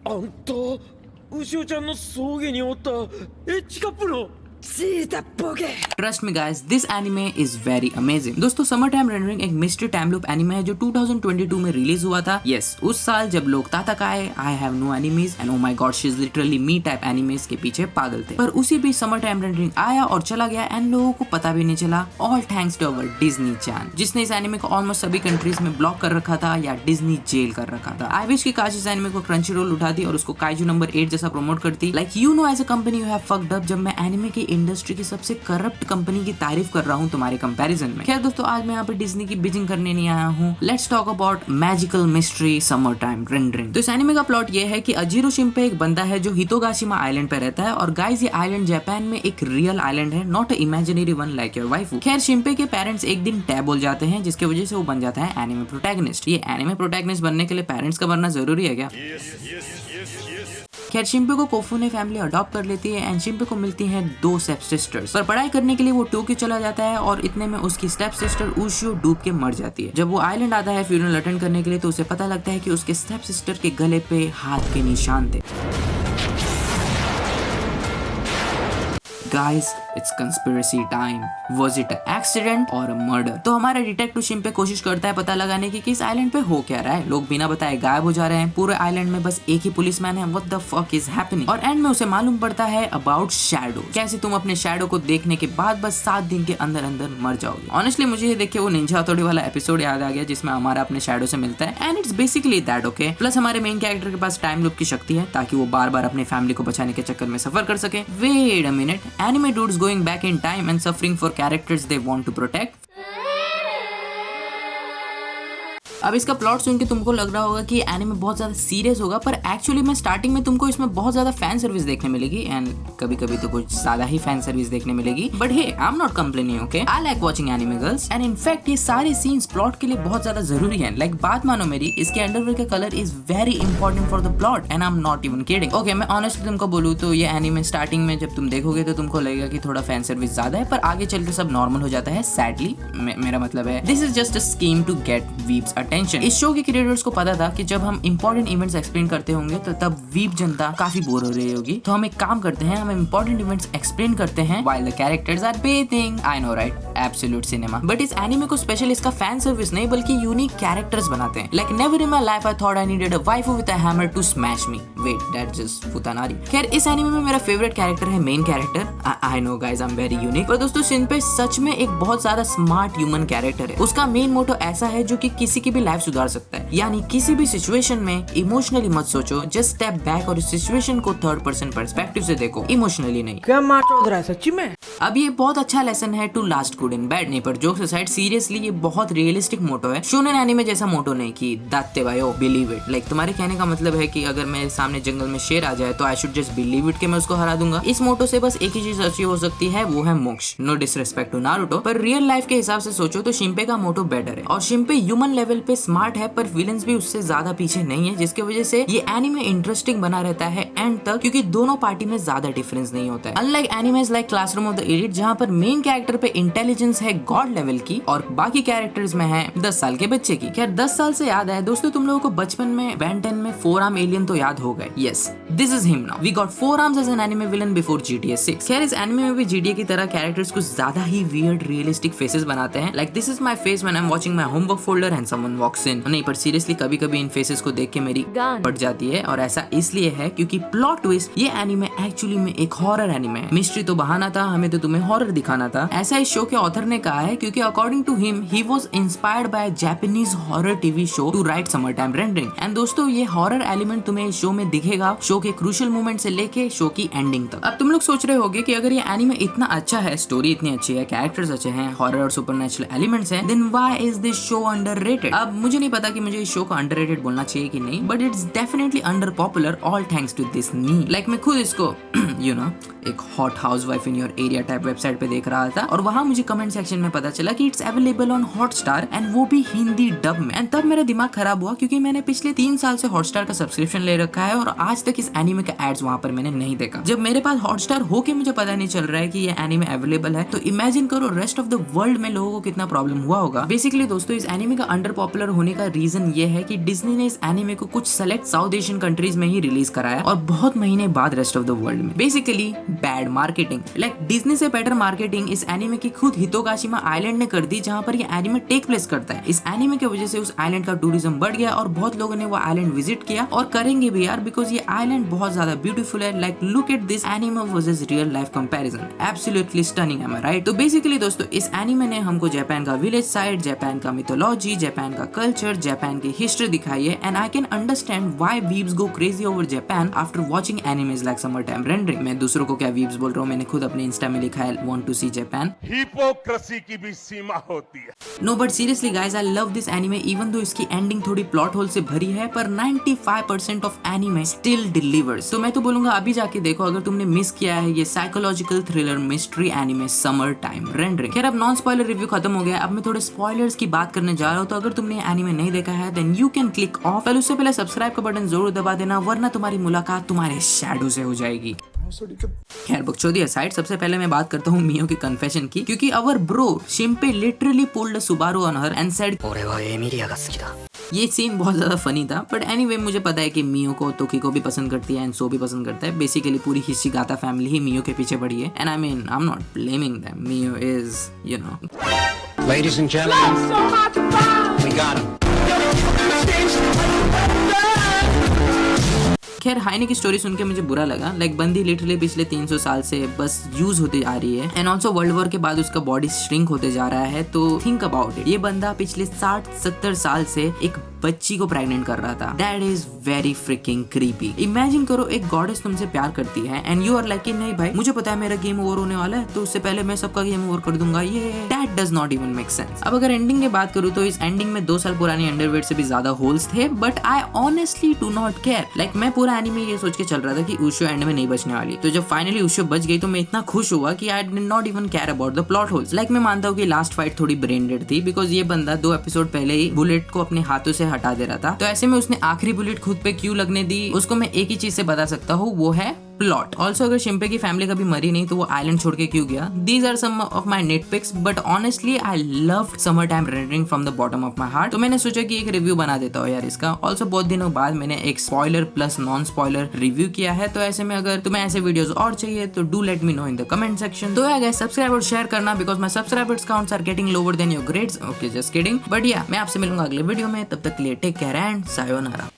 あんた、牛尾ちゃんの葬儀におったチカップのसीता पोगे। Trust me guys, this anime is very amazing. दोस्तों, summer time rendering एक mystery time loop anime है जो 2022 में रिलीज हुआ था। यस, उस साल जब लोग ताताकाए, I have no enemies and oh my God she is literally me type animes के पीछे पागल थे। पर उसी बीच समर टाइम रेंडरिंग आया और चला गया एंड लोगों को पता भी नहीं चला। All thanks to our Disney चैन, जिसने इस एनिमे को ऑलमोस्ट सभी कंट्रीज में ब्लॉक कर रखा था या डिज्नी जेल कर रखा था। आई विश की काश इस एनिमे को क्रंची रोल उठाती और उसको काइजू नंबर 8 जैसा प्रमोट करती। Like you know, as a company you have fucked up. जब मैं एनिमे की इंडस्ट्री की सबसे करप्ट कंपनी की तारीफ कर रहा हूँ तुम्हारे कंपैरिजन में। खैर दोस्तों, आज मैं यहाँ पे डिज्नी की बिजिंग करने नहीं आया हूँ। Let's talk about magical mystery summer time rendering. तो इस एनिमे का प्लॉट ये है कि अजीरो शिंपे एक बंदा है जो हितोगाशिमा आइलैंड पे रहता है। और गाइस, ये आइलैंड जापान में एक रियल आइलैंड है, not a imaginary one like your wife. खैर, शिंपे के पेरेंट्स एक दिन टैब बोल जाते हैं, जिसकी वजह से वो बन जाता है एनिमे प्रोटैगनिस्ट। ये एनिमे प्रोटैगनिस्ट बनने के लिए पेरेंट्स का बनना जरूरी है क्या? खैर, शिंपे को कोफुने फैमिली अडॉप्ट कर लेती है एंड शिंपे को मिलती हैं 2 स्टेप सिस्टर्स। पर पढ़ाई करने के लिए वो टोक्यो चला जाता है और इतने में उसकी स्टेप सिस्टर उशियो डूब के मर जाती है। जब वो आइलैंड आता है फ्यूनरल अटेंड करने के लिए, तो उसे पता लगता है कि उसके स्टेप सिस्टर के गले पे हाथ के निशान थे। Guys, it's conspiracy time. Was it an accident or a murder? तो हमारा डिटेक्टिव शिंपे कोशिश करता है पता लगाने की कि इस आइलैंड पे हो क्या रहा है। लोग बिना बताए गायब हो जा रहे हैं। पूरे आइलैंड में बस एक ही पुलिसमैन है। What the fuck is happening? और एंड में उसे मालूम पड़ता है अबाउट शैडो। कैसे तुम अपने शैडो को देखने के बाद बस 7 दिन के अंदर अंदर मर जाओगे। ऑनेस्टली मुझे ये देख के वो निंजा हथौड़ी वाला एपिसोड याद आ गया जिसमें हमारा अपने शैडो से मिलता है। And it's basically that, okay. Plus हमारे मेन कैरेक्टर के पास टाइम लूप की शक्ति है ताकि वो बार बार अपनी फैमिली को बचाने के चक्कर में सफर कर सके। Wait a minute, anime dudes going back in time and suffering for characters they want to protect? अब इसका प्लॉट सुन के तुमको लग रहा होगा कि एनिमे बहुत ज्यादा सीरियस होगा, पर एक्चुअली में स्टार्टिंग में तुमको इसमें बहुत ज्यादा फैन सर्विस देखने मिलेगी एंड कभी कभी तो कुछ ज्यादा ही फैन सर्विस देखने मिलेगी। But hey, I am not complaining, okay. I like watching anime girls and in fact ये सारे सीन्स प्लॉट के लिए बहुत ज्यादा जरूरी है। लाइक बात मानो मेरी, इसके अंडरवेयर का colour is very important for the plot and I am not even kidding. Okay, मैं ऑनेस्टली तुमको बोलूँ तो ये एनिमे स्टार्टिंग में जब तुम देखोगे तो तुमको लगेगा कि थोड़ा फैन सर्विस ज्यादा है, पर आगे चल के सब नॉर्मल हो जाता है। सैडली मेरा मतलब है, this is just a scheme to get weebs attention. इस शो के क्रिएटर्स को पता था कि जब हम इंपॉर्टेंट इवेंट्स एक्सप्लेन करते होंगे तो तब वीप जनता काफी बोर हो रही होगी। तो हम एक काम करते हैं, हम इंपॉर्टेंट इवेंट्स एक्सप्लेन करते हैं while the characters are bathing. I know right, absolute cinema. But इस एनिमे को स्पेशल इसका फैन सर्विस नहीं बल्कि यूनिक कैरेक्टर्स बनाते हैं। Like never in my life I thought I needed a waifu with a hammer to smash me. Wait, that's just फुतानारी। खैर, इस एनिमे में मेरा फेवरेट कैरेक्टर है main character. I know guys, I am very unique. पर दोस्तों, शिंपे सच में एक बहुत ज्यादा स्मार्ट ह्यूमन कैरेक्टर है। उसका मेन मोटो ऐसा है जो कि किसी की भी लाइफ सुधार सकता है। यानी किसी भी सिचुएशन में इमोशनली मत सोचो, जस्ट स्टेप बैक और इस सिचुएशन को 3rd पर्सन पर्सपेक्टिव से देखो, इमोशनली नहीं। क्या मार चौध रहा है सच्ची में? अब ये बहुत अच्छा लेसन है to last good in bad. नहीं, पर जोक्स असाइड, सीरियसली ये बहुत रियलिस्टिक मोटो है। शोनेन एनिमे जैसा मोटो नहीं कि दाते भाइयो बिलीव इट। लाइक तुम्हारे कहने का मतलब है कि अगर मेरे सामने जंगल में शेर आ जाए तो I should just believe it कि मैं उसको हरा दूंगा। इस मोटो से बस एक ही चीज अचीव हो सकती है, वो है मोक्ष। नो डिसरिस्पेक्ट टू नारुतो, पर रियल लाइफ के हिसाब से सोचो तो शिंपे का मोटो बेटर है। और शिंपे ह्यूमन लेवल पे स्मार्ट है, पर विलन्स भी उससे ज्यादा पीछे नहीं है, जिसकी वजह से ये एनिमे इंटरेस्टिंग बना रहता है एंड तक, क्योंकि दोनों पार्टी में ज्यादा डिफरेंस नहीं होता है। Unlike animes like classroom of the elite, जहां पर मेन कैरेक्टर पे इंटेलिजेंस है गॉड लेवल की और बाकी कैरेक्टर्स में है 10 साल के बच्चे की। खैर, 10 साल से याद है दोस्तों, तुम लोगों को बचपन में बेन 10 में 4 आर्म एलियन तो याद हो गए। Yes, this is him now. We got 4 arms as an anime villain before GTA 6। खैर, इस एनिमे में भी GTA की तरह कैरेक्टर्स कुछ ज्यादा ही वियर्ड रियलिस्टिक फेसेस बनाते हैं। Like this is my face when I am watching my homework folder and someone walks in. नहीं, पर सीरियसली कभी कभी इन फेसेस को देख के मेरी बढ़ जाती है। और ऐसा इसलिए है क्योंकि प्लॉट ट्विस्ट, ये एनिमे एक्चुअली में एक हॉरर एनिमे है। मिस्ट्री तो बहाना था, हमें तो तुम्हें हॉरर दिखाना था। ऐसा इस शो के ऑथर ने कहा है क्योंकि according to him he was inspired by Japanese horror TV show to write summer time rendering. And दोस्तों, ये हॉरर एलिमेंट तुम्हें इस शो में दिखेगा, शो के क्रूशियल मोमेंट से लेके शो की एंडिंग तक। अब तुम लोग सोच रहे होगे कि अगर ये एनिमे इतना अच्छा है, स्टोरी इतनी अच्छी है, कैरेक्टर्स अच्छे हैं, हॉरर और सुपरनैचुरल एलिमेंट्स हैं, then why is this show underrated? अब मुझे नहीं पता कि मुझे इस शो को अंडररेटेड बोलना चाहिए कि नहीं, but it's definitely under popular all thanks to this नी। लाइक मैं खुद इसको यू नो एक hot housewife in your area India type website पे देख रहा था और वहाँ मुझे कमेंट सेक्शन में पता चला कि it's available on Hotstar and वो भी हिंदी डब में। एंड तब मेरा दिमाग खराब हुआ क्योंकि मैंने पिछले 3 साल से हॉटस्टार का सब्सक्रिप्शन ले रखा है और आज तक इस एनीमे का एड्स वहाँ पर मैंने नहीं देखा। जब मेरे पास हॉटस्टार हो के मुझे पता नहीं चल रहा है कि ये एनीमे अवेलेबल है, तो इमेजिन करो रेस्ट ऑफ द वर्ल्ड में लोगों को कितना प्रॉब्लम हुआ होगा। बेसिकली दोस्तों, इस एनीमे का अंडर पॉपुलर होने का रीजन ये है कि डिज्नी ने इस एनीमे को कुछ सेलेक्ट साउथ एशियन कंट्रीज में ही रिलीज कराया और बहुत महीने बाद रेस्ट ऑफ द वर्ल्ड में। Basically bad marketing. Like Disney से बेटर मार्केटिंग इस एनीमे की खुद हितोकाशिमा आइलैंड ने कर दी जहाँ पर ये एनीमे टेक प्लेस करता है। इस एनीमे की वजह से उस आइलैंड का टूरिज्म बढ़ गया और बहुत लोगों ने वो आइलैंड विजिट किया और करेंगे भी यार, बिकॉज ये आइलैंड बहुत ज्यादा ब्यूटीफुल है। Like look at this anime versus real life comparison, absolutely stunning, am I right? तो बेसिकली दोस्तों, इस एनीमे ने हमको जापान का विलेज साइड, जापान का मिथोलॉजी, जापान का कल्चर, जापान की हिस्ट्री दिखाई है and I can understand why weebs go crazy over Japan after watching animes like summer time rendering. मैं दूसरों को क्या वीब्स बोल रहा हूँ, मैंने खुद अपने इंस्टा में लिखा है want to see Japan. Hypocrisy की भी सीमा होती है। No but seriously guys, I love this anime even though इसकी एंडिंग थोड़ी प्लॉट होल से भरी है, पर 95% ऑफ एनीमे स्टिल डिलीवर्स। तो मैं तो बोलूंगा अभी जाके देखो अगर तुमने मिस किया है ये psychological thriller mystery anime summer time rendering. खैर अब नॉन स्पॉइलर रिव्यू खत्म हो गया, अब मैं थोड़े स्पॉयलर्स की बात करने जा रहा हूँ। तो अगर तुमने ये एनीमे नहीं देखा है then you can click off. पहले उससे पहले सब्सक्राइब का बटन जरूर दबा देना, वरना तुम्हारी मुलाकात तुम्हारे शैडो से हो जाएगी। खैर बकचोदी असाइड, सबसे पहले मैं बात करता हूँ मियो के कन्फेशन की, क्योंकि our bro Shinpei literally pulled a Subaru on her and said ये सीन बहुत ज्यादा फनी था। बट एनीवे मुझे पता है कि मियो को तोकी को भी पसंद करती है एंड सो भी पसंद करता है। बेसिकली पूरी हिशिगाता फैमिली ही मियो के पीछे पड़ी है and I mean I am not blaming them, Mio is you know. Ladies and gentlemen, we got him. खैर हाइने की स्टोरी सुन के मुझे बुरा लगा। लाइक बंदी लिटरली पिछले 300 साल से बस यूज होते जा रही है एंड ऑल्सो वर्ल्ड वॉर के बाद उसका बॉडी श्रिंक होते जा रहा है। तो थिंक अबाउट इट, ये बंदा पिछले 60-70 साल से एक बच्ची को प्रेग्नेंट कर रहा था। That is very fricking creepy. Imagine करो एक गॉडेस तुमसे प्यार करती है एंड यू आर लाइक नहीं भाई मुझे पता है मेरा गेम ओवर होने वाला है, तो उससे पहले मैं सबका गेम ओवर कर दूंगा। ये that does not even make sense. अब अगर एंडिंग की बात करूँ तो इस एंडिंग में 2 साल पुरानी अंडरवेयर से भी ज्यादा होल्स थे, but I honestly do not care. Like मैं पूरा एनीमे ये सोच के चल रहा था कि उशो एंड में नहीं बचने वाली, तो जब फाइनली उशो बच गई तो मैं इतना खुश हुआ कि I did not even care about the plot holes. Like मैं मानता हूँ कि लास्ट फाइट थोड़ी ब्रेन डेड थी, बिकॉज ये बंदा 2 एपिसोड पहले ही बुलेट को अपने हाथों से हटा दे रहा था। तो ऐसे में उसने आखिरी बुलेट खुद पे क्यों लगने दी, उसको मैं एक ही चीज से बता सकता हूँ, वो है प्लॉट। ऑल्सो अगर शिंपे की फैमिली कभी मरी नहीं तो वो आइलैंड छोड़ के क्यों गया। These are some of my net pics, but honestly I loved summer time rendering from the bottom of my heart. तो मैंने सोचा कि एक रिव्यू बना देता हूँ यार इसका। ऑल्सो बहुत दिनों बाद मैंने एक spoiler plus non spoiler review किया है, तो ऐसे में अगर तुम्हें ऐसे वीडियोस और चाहिए तो do let me know in the comment section. तो गाइस सब्सक्राइब और शेयर करना, because my subscribers counts are getting lower than your grades. Okay just kidding, but yeah मैं आपसे मिलूंगा अगले वीडियो में, तब तक के लिए टेक केयर एंड सायोनारा।